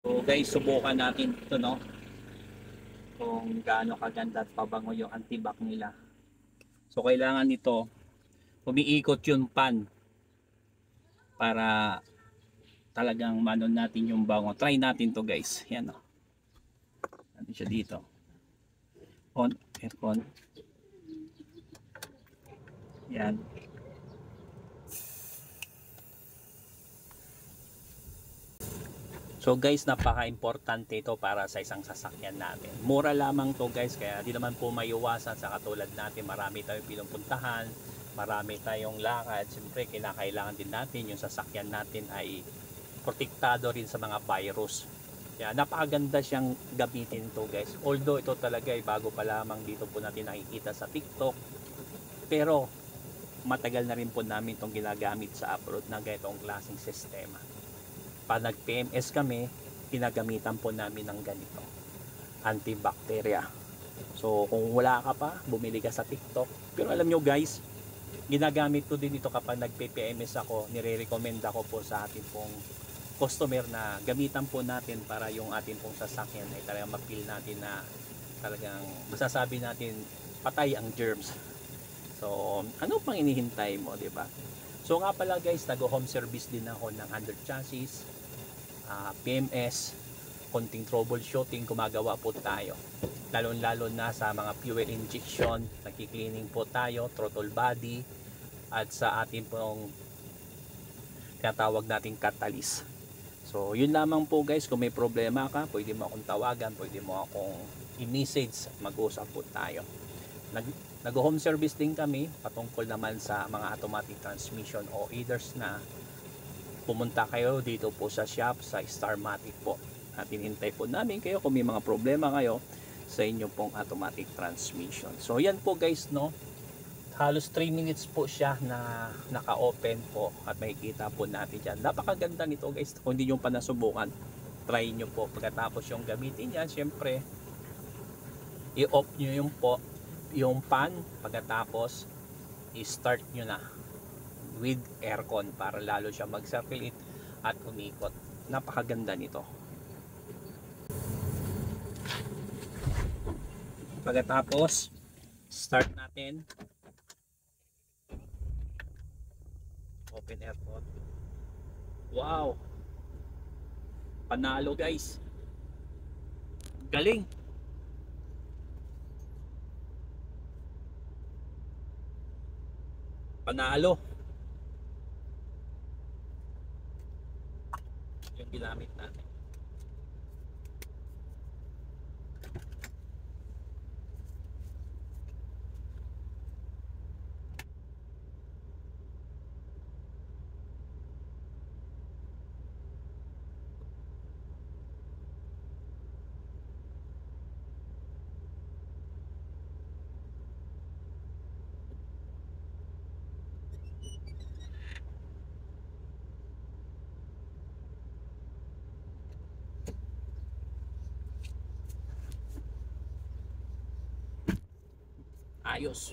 So guys, subukan natin ito, no? Kung gaano kaganda at pabango yung antibac nila. So kailangan nito, umiikot yung pan para talagang manon natin yung bango. Try natin to guys. Yan, no? Natin siya dito. On, aircon. Yan. So guys, napaka-importante ito para sa isang sasakyan natin. Mura lamang to guys, kaya di naman po maiwasan sa katulad natin. Marami tayong pinupuntahan, marami tayong lakad. Siyempre, kinakailangan din natin yung sasakyan natin ay protektado rin sa mga virus. Kaya napakaganda siyang gamitin to guys. Although ito talaga ay bago pa lamang dito po natin nakikita sa TikTok. Pero matagal na rin po namin itong ginagamit sa abroad na ganitong klaseng sistema. Pag nag-PMS kami, pinagamitan po namin ng ganito, antibacteria. So kung wala ka pa, bumili ka sa TikTok. Pero alam nyo guys, ginagamit ko din ito kapag nag-PMS ako. Nire-recommend ako po sa ating pong customer na gamitan po natin para yung ating pong sasakyan ay talagang mapil natin na talagang masasabi natin patay ang germs. So ano pang inihintay mo, di ba? So nga pala guys, nag-home service din ako ng under chassis, PMS, konting troubleshooting gumagawa po tayo. Lalo na sa mga fuel injection, nagki-cleaning po tayo, throttle body, at sa ating pong tinatawag nating catalyst. So yun lamang po guys, kung may problema ka, pwede mo akong tawagan, pwede mo akong i-message at mag-usap po tayo. Nag-home service din kami patungkol naman sa mga automatic transmission o either na pumunta kayo dito po sa shop sa Starmatic po at hinihintay po namin kayo kung may mga problema kayo sa inyo pong automatic transmission. So yan po guys, no, halos 3 minutes po siya na naka-open po at makikita po natin dyan. Napakaganda nito guys. Kung hindi nyo pa nasubukan, try nyo po. Pagkatapos yung gamitin yan, syempre i-off nyo yung pan, pagkatapos i-start nyo na with aircon para lalo siya mag-circulate at umikot. Napakaganda nito. Pagkatapos start natin, open aircon. Wow, panalo guys, galing. Panalo yung ginamit natin. Ayos.